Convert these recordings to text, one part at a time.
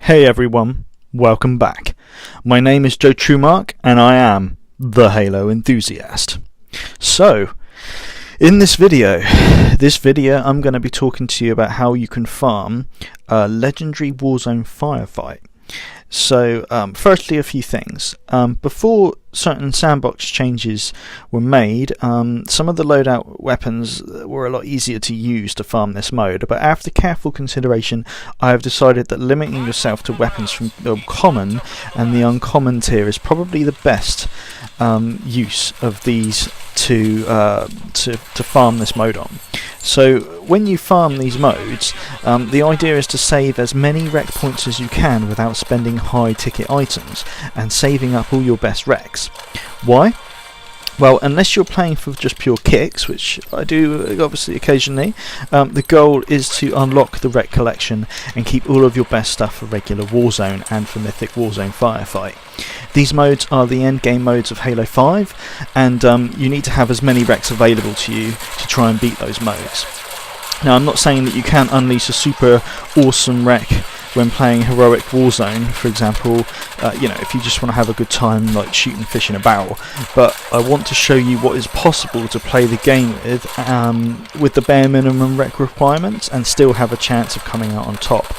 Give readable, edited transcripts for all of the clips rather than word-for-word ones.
Hey everyone, welcome back. My name is joeTRUEMARK and I am the Halo Enthusiast. So, in this video I'm going to be talking to you about how you can farm a Legendary Warzone Firefight. So, firstly, a few things. Before certain sandbox changes were made, some of the loadout weapons were a lot easier to use to farm this mode, but after careful consideration I have decided that limiting yourself to weapons from the common and the uncommon tier is probably the best use of these to farm this mode on. So when you farm these modes, the idea is to save as many rec points as you can without spending high ticket items and saving up all your best recs. Why? Well, unless you're playing for just pure kicks, which I do obviously occasionally, the goal is to unlock the rec collection and keep all of your best stuff for regular Warzone and for Mythic Warzone Firefight. These modes are the end game modes of Halo 5, and you need to have as many recs available to you to try and beat those modes. Now, I'm not saying that you can't unleash a super awesome rec when playing Heroic Warzone, for example, if you just want to have a good time like shooting fish in a barrel, but I want to show you what is possible to play the game with the bare minimum rec requirements and still have a chance of coming out on top.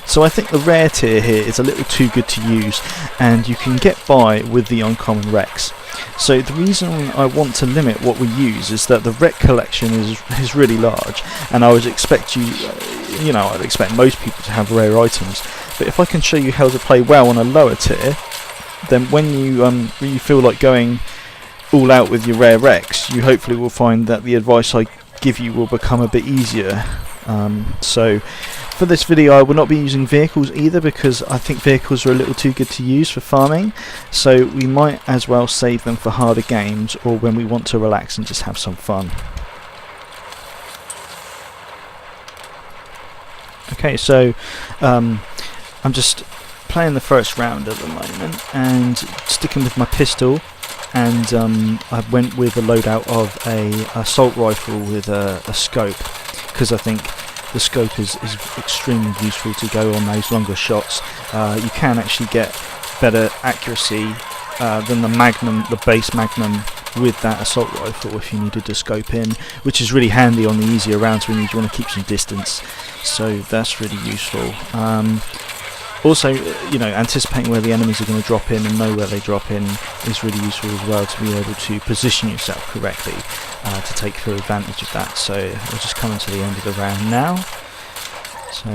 So I think the rare tier here is a little too good to use, and you can get by with the uncommon recs. So the reason I want to limit what we use is that the rec collection is really large, and I would expect I'd expect most people to have rare items. But if I can show you how to play well on a lower tier, then when you feel like going all out with your rare recs, you hopefully will find that the advice I give you will become a bit easier. So for this video I will not be using vehicles either, because I think vehicles are a little too good to use for farming, so we might as well save them for harder games or when we want to relax and just have some fun. Okay, so I'm just playing the first round at the moment and sticking with my pistol, and I went with a loadout of a assault rifle with a scope, because I think the scope is extremely useful to go on those longer shots. You can actually get better accuracy than the base Magnum with that assault rifle if you needed to scope in, which is really handy on the easier rounds when you want to keep some distance. So that's really useful. Also, anticipating where the enemies are going to drop in and know where they drop in is really useful as well, to be able to position yourself correctly to take full advantage of that. So we're just coming to the end of the round now. So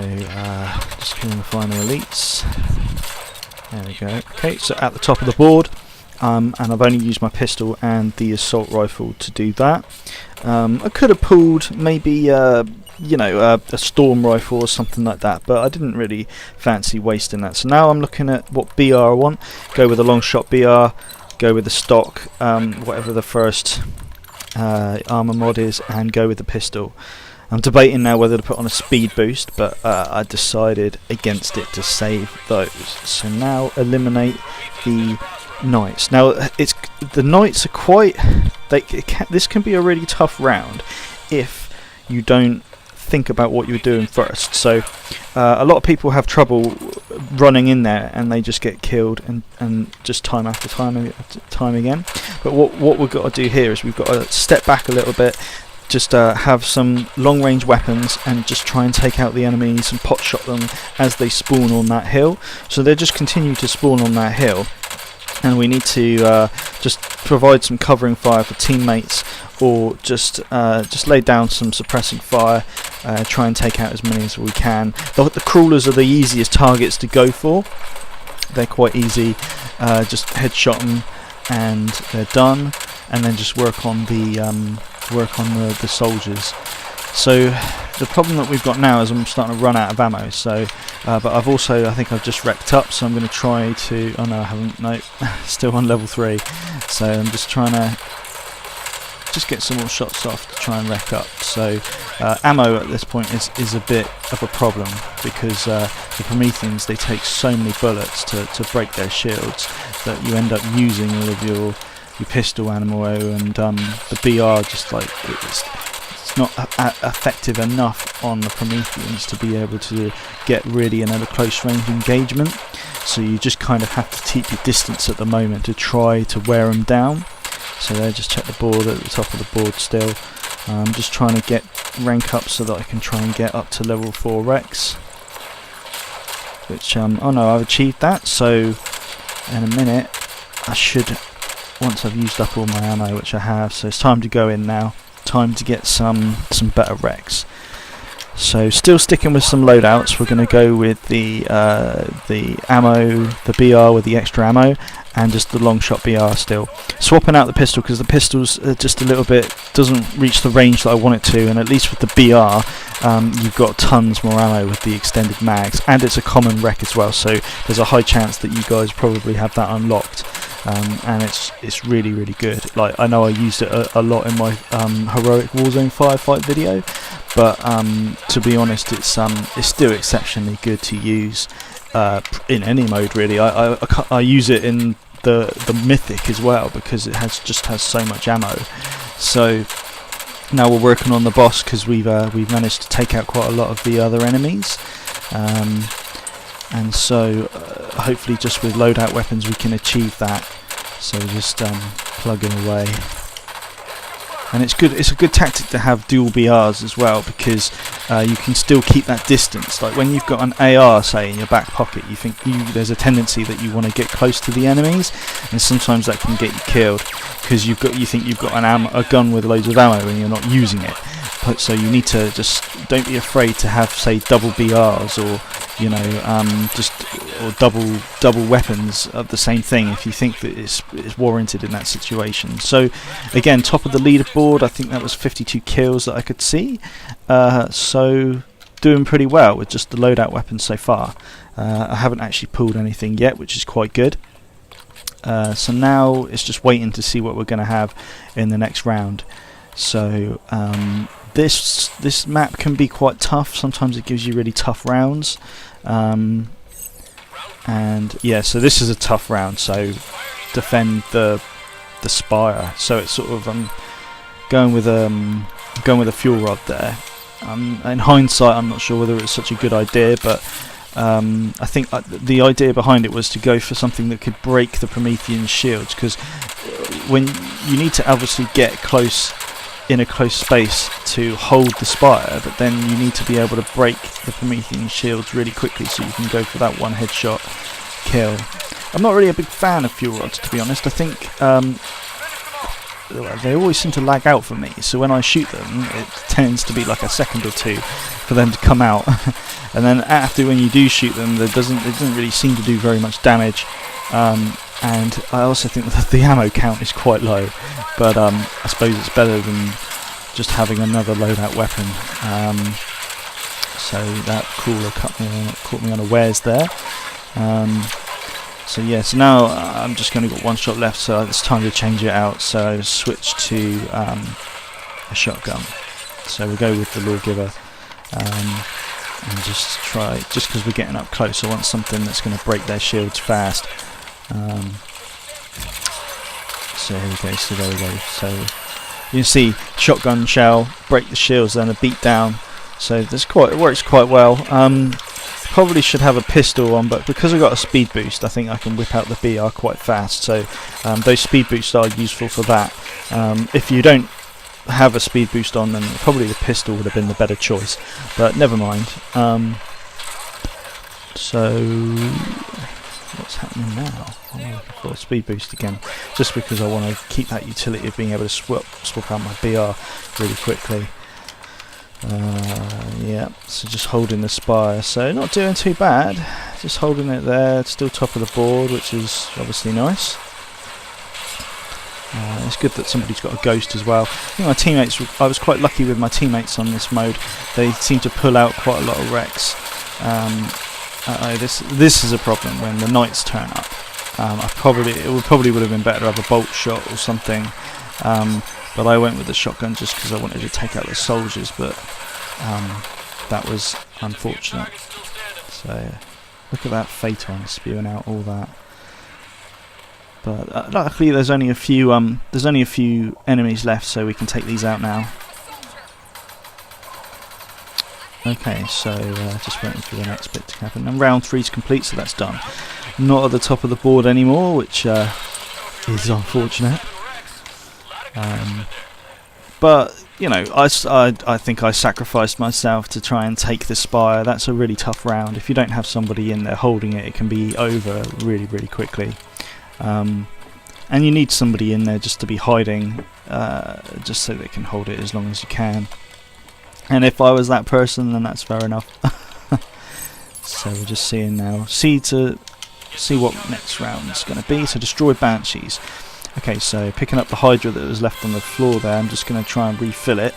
just killing the final elites. There we go. Okay, so at the top of the board, and I've only used my pistol and the assault rifle to do that. I could have pulled maybe a storm rifle or something like that, but I didn't really fancy wasting that. So now I'm looking at what BR I want. Go with a long shot BR, go with the stock, whatever the first armor mod is, and go with the pistol. I'm debating now whether to put on a speed boost, but I decided against it to save those. So now eliminate the knights. Now the knights are quite. This can be a really tough round if you don't think about what you're doing first. So a lot of people have trouble running in there and they just get killed and just time after time again. But what we've got to do here is we've got to step back a little bit, just have some long range weapons and just try and take out the enemies and pot shot them as they spawn on that hill. So they just continue to spawn on that hill, and we need to just provide some covering fire for teammates, or just lay down some suppressing fire, try and take out as many as we can. The crawlers are the easiest targets to go for. They're quite easy, just headshot them and they're done, and then just work on the soldiers. So the problem that we've got now is I'm starting to run out of ammo. So, but I think I've just wrecked up. So I'm going to try to. Oh no, I haven't. No, still on level 3. So I'm just trying to get some more shots off to try and wreck up. So ammo at this point is a bit of a problem, because the Prometheans, they take so many bullets to break their shields that you end up using all of your pistol ammo, and the BR just like it's it's not effective enough on the Prometheans to be able to get really in a close range engagement. So you just kind of have to keep your distance at the moment to try to wear them down. So there, just check the board at the top of the board still. I'm just trying to get rank up so that I can try and get up to level 4 Rex. Which, oh no, I've achieved that, so in a minute I should, once I've used up all my ammo, which I have, so it's time to go in now. Time to get some better Rex. So still sticking with some loadouts, we're going to go with the ammo, the BR with the extra ammo, and just the long shot BR still. Swapping out the pistol because the pistol's just a little bit, doesn't reach the range that I want it to, and at least with the BR you've got tons more ammo with the extended mags, and it's a common rec as well, so there's a high chance that you guys probably have that unlocked. And it's really, really good. Like, I know I used it a lot in my heroic Warzone Firefight video, but to be honest, it's still exceptionally good to use in any mode really. I use it in the mythic as well because it just has so much ammo. So now we're working on the boss because we've managed to take out quite a lot of the other enemies. And so hopefully just with loadout weapons we can achieve that. So just plugging away, and it's good. It's a good tactic to have dual BRs as well because you can still keep that distance. Like when you've got an AR, say, in your back pocket, you think there's a tendency that you want to get close to the enemies, and sometimes that can get you killed because you think you've got a gun with loads of ammo and you're not using it. So you need to just don't be afraid to have, say, double BRs or or double weapons of the same thing if you think that it's warranted in that situation. So again, top of the leaderboard, I think that was 52 kills that I could see. So doing pretty well with just the loadout weapons so far. I haven't actually pulled anything yet, which is quite good. So now it's just waiting to see what we're going to have in the next round. So this map can be quite tough. Sometimes it gives you really tough rounds, and yeah, so this is a tough round. So defend the spire. So it's sort of going with a fuel rod there. In hindsight, I'm not sure whether it's such a good idea, but I think the idea behind it was to go for something that could break the Promethean shields, because when you need to obviously get close in a close space to hold the spire, but then you need to be able to break the Promethean shields really quickly so you can go for that one headshot kill. I'm not really a big fan of fuel rods, to be honest. I think they always seem to lag out for me, so when I shoot them it tends to be like a second or two for them to come out and then after, when you do shoot them, it doesn't really seem to do very much damage. And I also think that the ammo count is quite low, but I suppose it's better than just having another loadout weapon. So that crawler caught me unawares there. So yeah, so now I'm just going to got one shot left, so it's time to change it out. So switch to a shotgun. So we'll go with the Lawgiver, and just because we're getting up close, I want something that's going to break their shields fast. So here we go. So there we go. So you can see shotgun shell, break the shields, then a beat down. So it works quite well. Probably should have a pistol on, but because I got a speed boost, I think I can whip out the BR quite fast. So those speed boosts are useful for that. If you don't have a speed boost on, then probably the pistol would have been the better choice. But never mind. So what's happening now? I'm looking for a speed boost again, just because I want to keep that utility of being able to swap out my BR really quickly. Yeah, so just holding the spire, so not doing too bad, just holding it there, still top of the board, which is obviously nice. It's good that somebody's got a ghost as well. I think my teammates, I was quite lucky with my teammates on this mode. They seem to pull out quite a lot of wrecks. This is a problem when the knights turn up. It probably would have been better to have a bolt shot or something, but I went with the shotgun just because I wanted to take out the soldiers, but that was unfortunate. So look at that Phaeton spewing out all that. But luckily there's only a few enemies left, so we can take these out now. Okay, so just waiting for the next bit to happen. And round 3's complete, so that's done. Not at the top of the board anymore, which is unfortunate. But you know, I think I sacrificed myself to try and take the spire. That's a really tough round. If you don't have somebody in there holding it, it can be over really, really quickly. And you need somebody in there just to be hiding, just so they can hold it as long as you can. And if I was that person, then that's fair enough. So we're just seeing now. See what next round's going to be. So destroy banshees. Okay, so picking up the Hydra that was left on the floor there, I'm just going to try and refill it.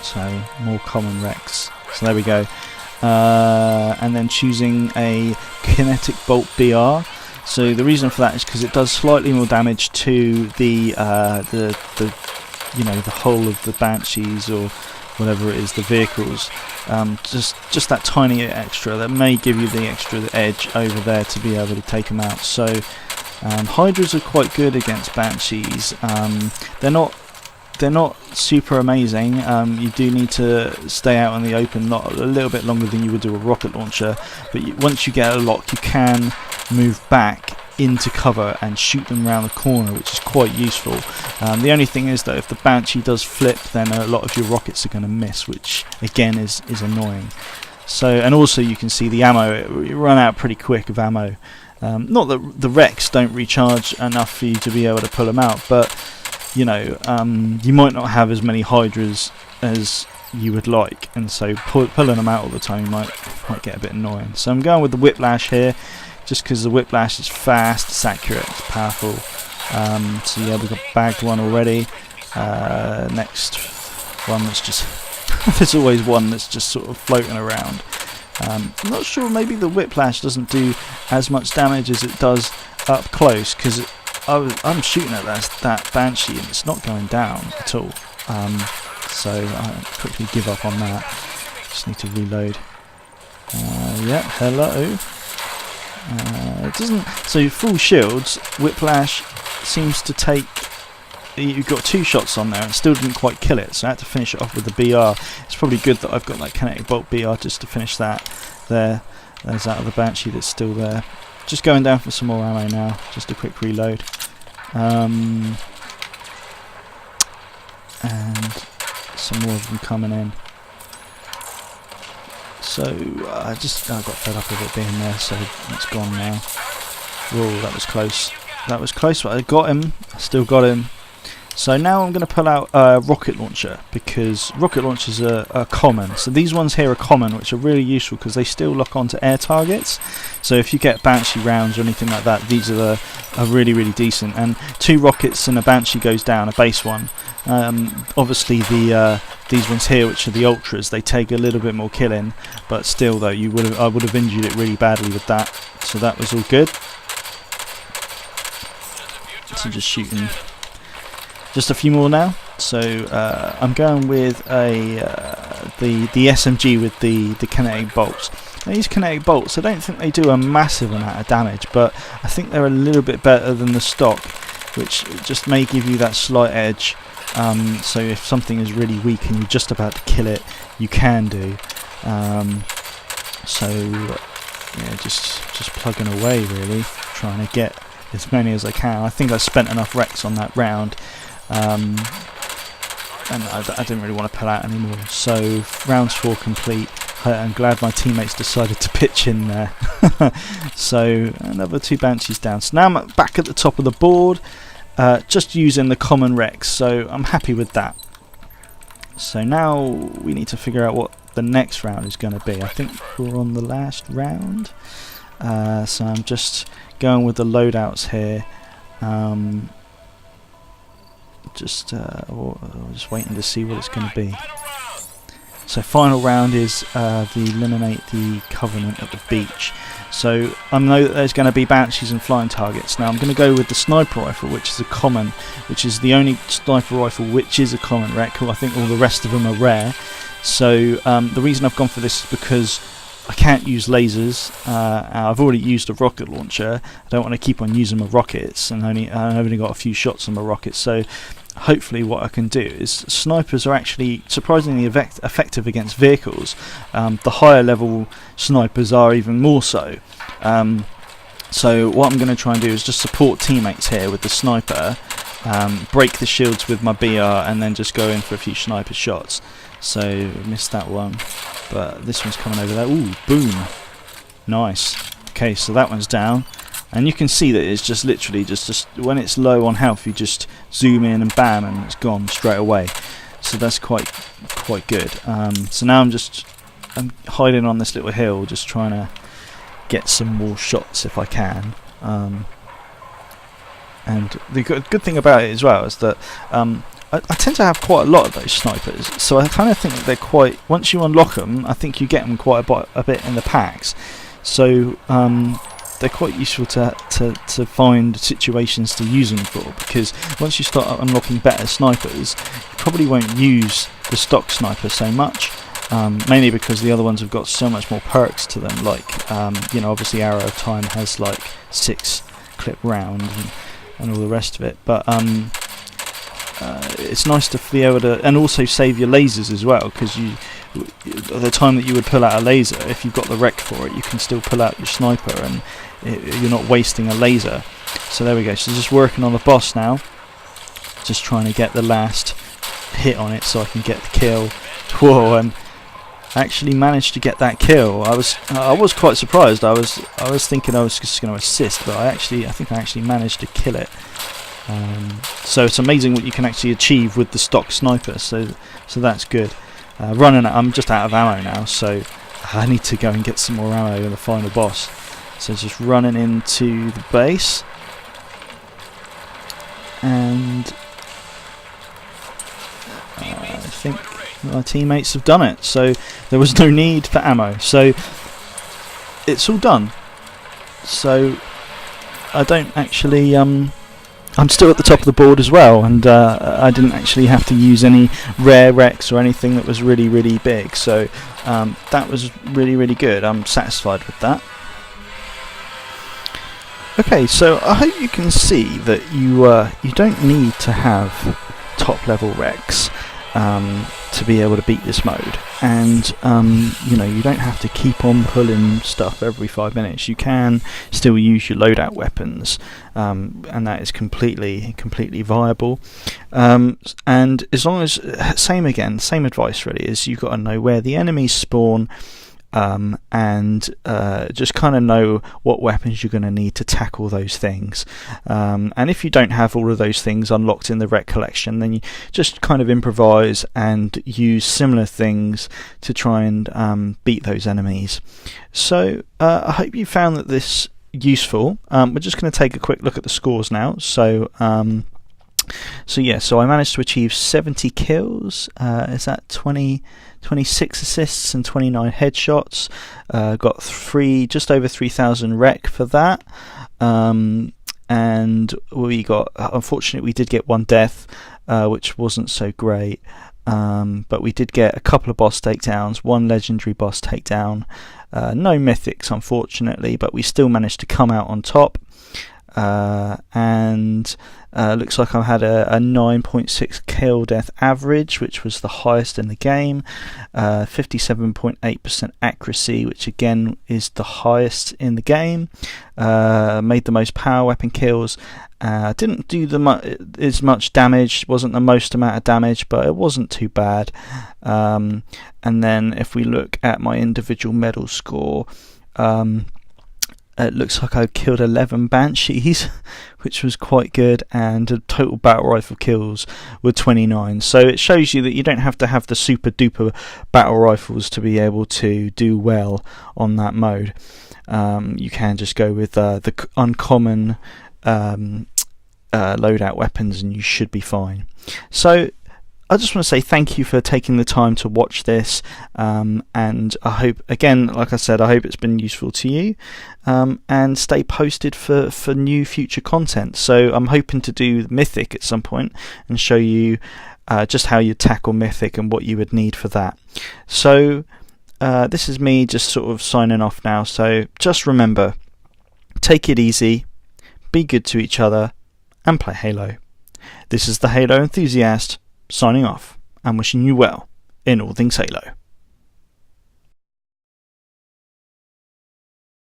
So more common wrecks. So there we go. And then choosing a kinetic bolt BR. So the reason for that is because it does slightly more damage to the hull of the banshees or whatever it is, the vehicles. Just that tiny extra that may give you the extra edge over there to be able to take them out. So Hydras are quite good against banshees. They're not super amazing. You do need to stay out in the open a little bit longer than you would do a rocket launcher, but once you get a lock, you can move back into cover and shoot them around the corner, which is quite useful. The only thing is that if the banshee does flip, then a lot of your rockets are going to miss, which again is annoying. So, and also you can see the ammo, you run out pretty quick of ammo. Not that the wrecks don't recharge enough for you to be able to pull them out, but you know, you might not have as many Hydras as you would like, and so pulling them out all the time might get a bit annoying. So I'm going with the Whiplash here, just because the Whiplash is fast, it's accurate, it's powerful. So yeah, we've got bagged one already. Next one that's just there's always one that's just sort of floating around. I'm not sure, maybe the Whiplash doesn't do as much damage as it does up close, because I'm shooting at that Banshee and it's not going down at all. So I quickly give up on that. Just need to reload. Yeah, hello. It doesn't. So full shields, Whiplash seems to take. You've got 2 shots on there and still didn't quite kill it, so I had to finish it off with the BR. It's probably good that I've got that kinetic bolt BR just to finish that. There's that other Banshee that's still there. Just going down for some more ammo now, just a quick reload. And some more of them coming in. So I got fed up with it being there, so it's gone now. Whoa, that was close. That was close, but I got him. I still got him. So now I'm going to pull out a rocket launcher, because rocket launchers are common. So these ones here are common, which are really useful because they still lock onto air targets. So if you get Banshee rounds or anything like that, these are really, really decent. And 2 rockets and a Banshee goes down, a base one. Obviously these ones here, which are the ultras, they take a little bit more killing, but still though, I would have injured it really badly with that. So that was all good. So just shooting. Just a few more now. So I'm going with the SMG with the kinetic bolts. Now these kinetic bolts, I don't think they do a massive amount of damage, but I think they're a little bit better than the stock, which just may give you that slight edge. So if something is really weak and you're just about to kill it, you can do. So yeah, just plugging away really, trying to get as many as I can. I think I spent enough wrecks on that round. And I didn't really want to pull out anymore. So rounds 4 complete. I'm glad my teammates decided to pitch in there. So another 2 Banshees down. So now I'm back at the top of the board, just using the common wrecks. So I'm happy with that. So now we need to figure out what the next round is going to be. I think we're on the last round. So I'm just going with the loadouts here. Just waiting to see what it's going to be. So final round is the eliminate the Covenant at the beach. So I know that there's going to be Banshees and flying targets. Now I'm going to go with the sniper rifle, which is a common, which is the only sniper rifle which is a common wreck. I think all the rest of them are rare. So the reason I've gone for this is because I can't use lasers. I've already used a rocket launcher. I don't want to keep on using my rockets, and I've only got a few shots on my rockets. So hopefully what I can do is snipers are actually surprisingly effective against vehicles. The higher level snipers are even more so. So what I'm going to try and do is just support teammates here with the sniper, break the shields with my BR, and then just go in for a few sniper shots. So missed that one, but this one's coming over there. Ooh, boom, nice. Okay, so that one's down, and you can see that it's just literally just when it's low on health, you just zoom in and bam, and it's gone straight away. So that's quite good. So now I'm hiding on this little hill, just trying to get some more shots if I can. And the good thing about it as well is that I tend to have quite a lot of those snipers, so I kind of think that they're quite, once you unlock them, I think you get them quite a bit in the packs. So they're quite useful to find situations to use them for, because once you start unlocking better snipers, you probably won't use the stock sniper so much. Mainly because the other ones have got so much more perks to them, like you know, obviously Arrow of Time has like 6 clip round and all the rest of it, but it's nice to be able to, and also save your lasers as well, because at the time that you would pull out a laser, if you've got the rec for it, you can still pull out your sniper and you're not wasting a laser. So there we go, so just working on the boss now, just trying to get the last hit on it so I can get the kill. Whoa, and actually managed to get that kill. I was quite surprised. I was thinking I was just going to assist, but I think I actually managed to kill it. So it's amazing what you can actually achieve with the stock sniper. So that's good. I'm just out of ammo now, so I need to go and get some more ammo in the final boss. So just running into the base, and I think our teammates have done it, so there was no need for ammo, so it's all done. So I don't actually I'm still at the top of the board as well, and I didn't actually have to use any rare recs or anything that was really big, so that was really good. I'm satisfied with that. Okay, so I hope you can see that you don't need to have top level recs to be able to beat this mode, and you know, you don't have to keep on pulling stuff every 5 minutes. You can still use your loadout weapons, and that is completely viable. And as long as same advice really, is you've got to know where the enemies spawn, and just kind of know what weapons you're going to need to tackle those things. And if you don't have all of those things unlocked in the rec collection, then you just kind of improvise and use similar things to try and beat those enemies. So I hope you found that this useful. We're just going to take a quick look at the scores now. So I managed to achieve 70 kills. Is that 26 assists and 29 headshots. Got just over 3,000 rec for that. And we got, unfortunately, we did get one death, which wasn't so great. But we did get a couple of boss takedowns, one legendary boss takedown. No mythics, unfortunately, but we still managed to come out on top. And looks like I've had a 9.6 kill death average, which was the highest in the game. 57.8% accuracy, which again is the highest in the game. Made the most power weapon kills. Didn't do as much damage, wasn't the most amount of damage, but it wasn't too bad. And then if we look at my individual medal score, it looks like I killed 11 Banshees, which was quite good, and the total battle rifle kills were 29. So it shows you that you don't have to have the super duper battle rifles to be able to do well on that mode. You can just go with the uncommon loadout weapons and you should be fine. So I just want to say thank you for taking the time to watch this, and I hope, again, like I said, I hope it's been useful to you, and stay posted for new future content. So I'm hoping to do Mythic at some point and show you just how you tackle Mythic and what you would need for that. So this is me just sort of signing off now, so just remember, take it easy, be good to each other, and play Halo. This is the Halo Enthusiast, signing off, and wishing you well in all things Halo.